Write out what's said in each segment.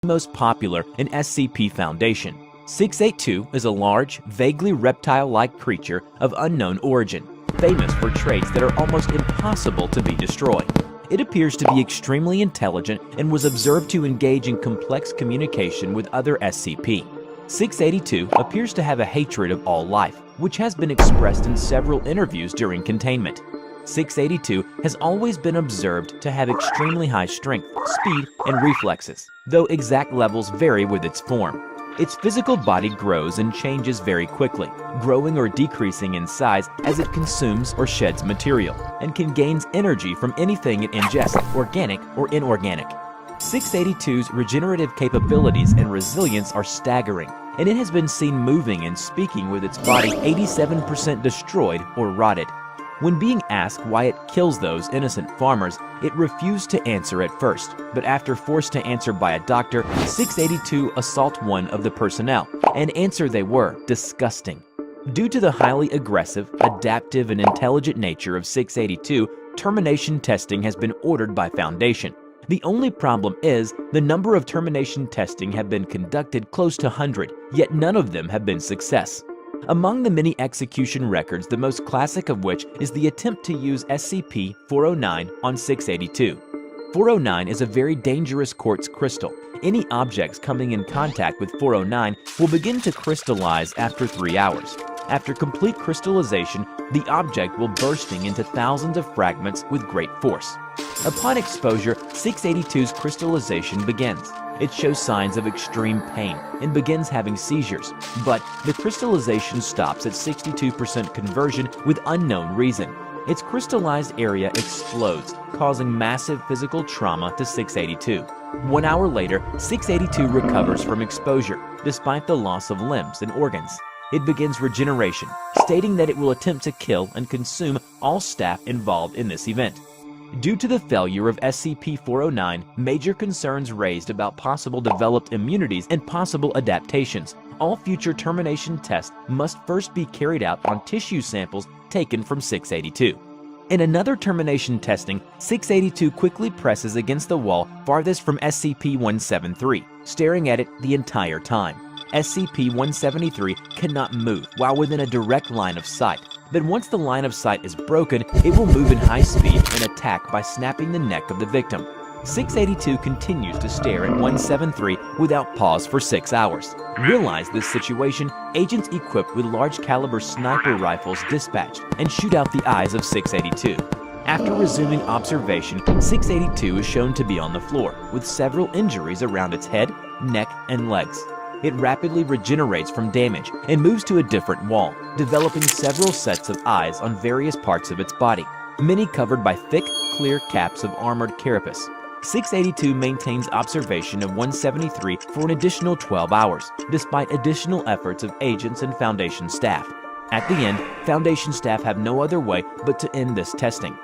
Most popular in SCP Foundation. 682 is a large, vaguely reptile-like creature of unknown origin, famous for traits that are almost impossible to be destroyed. It appears to be extremely intelligent and was observed to engage in complex communication with other SCP. 682 appears to have a hatred of all life, which has been expressed in several interviews during containment. 682 has always been observed to have extremely high strength, speed, and reflexes, though exact levels vary with its form. Its physical body grows and changes very quickly, growing or decreasing in size as it consumes or sheds material, and can gain energy from anything it ingests, organic or inorganic. 682's regenerative capabilities and resilience are staggering, and it has been seen moving and speaking with its body 87% destroyed or rotted. When being asked why it kills those innocent farmers, it refused to answer at first, but after forced to answer by a doctor, 682 assault one of the personnel, and answer they were disgusting. Due to the highly aggressive, adaptive, and intelligent nature of 682, termination testing has been ordered by Foundation. The only problem is, the number of termination testing have been conducted close to 100, yet none of them have been success. Among the many execution records, the most classic of which is the attempt to use SCP-409 on 682. 409 is a very dangerous quartz crystal. Any objects coming in contact with 409 will begin to crystallize after 3 hours. After complete crystallization, the object will bursting into thousands of fragments with great force. Upon exposure, 682's crystallization begins. It shows signs of extreme pain and begins having seizures, but the crystallization stops at 62% conversion with unknown reason. Its crystallized area explodes, causing massive physical trauma to 682. 1 hour later, 682 recovers from exposure, despite the loss of limbs and organs. It begins regeneration, stating that it will attempt to kill and consume all staff involved in this event. Due to the failure of SCP-409, major concerns raised about possible developed immunities and possible adaptations. All future termination tests must first be carried out on tissue samples taken from 682. In another termination testing, 682 quickly presses against the wall farthest from SCP-173, staring at it the entire time. SCP-173 cannot move while within a direct line of sight, but once the line of sight is broken, it will move in high speed and attack by snapping the neck of the victim. 682 continues to stare at 173 without pause for 6 hours. Realize this situation, agents equipped with large caliber sniper rifles dispatched and shoot out the eyes of 682. After resuming observation, 682 is shown to be on the floor, with several injuries around its head, neck, and legs. It rapidly regenerates from damage and moves to a different wall, developing several sets of eyes on various parts of its body, many covered by thick, clear caps of armored carapace. 682 maintains observation of 173 for an additional 12 hours, despite additional efforts of agents and Foundation staff. At the end, Foundation staff have no other way but to end this testing.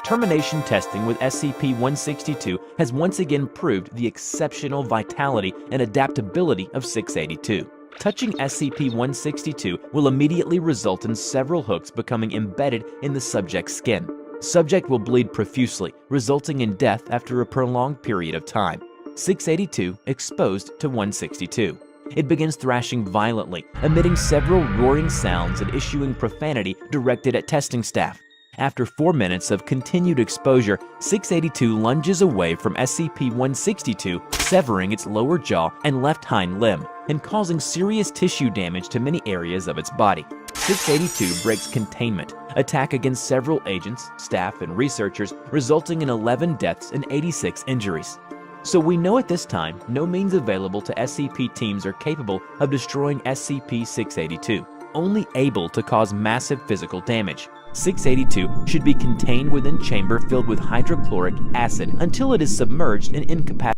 Termination testing with SCP-162 has once again proved the exceptional vitality and adaptability of 682. Touching SCP-162 will immediately result in several hooks becoming embedded in the subject's skin. Subject will bleed profusely, resulting in death after a prolonged period of time. 682 exposed to 162. It begins thrashing violently, emitting several roaring sounds and issuing profanity directed at testing staff. After 4 minutes of continued exposure, 682 lunges away from SCP-162, severing its lower jaw and left hind limb, and causing serious tissue damage to many areas of its body. 682 breaks containment, attack against several agents, staff, and researchers, resulting in 11 deaths and 86 injuries. So we know at this time, no means available to SCP teams are capable of destroying SCP-682, only able to cause massive physical damage. 682 should be contained within chamber filled with hydrochloric acid until it is submerged and incapacitated.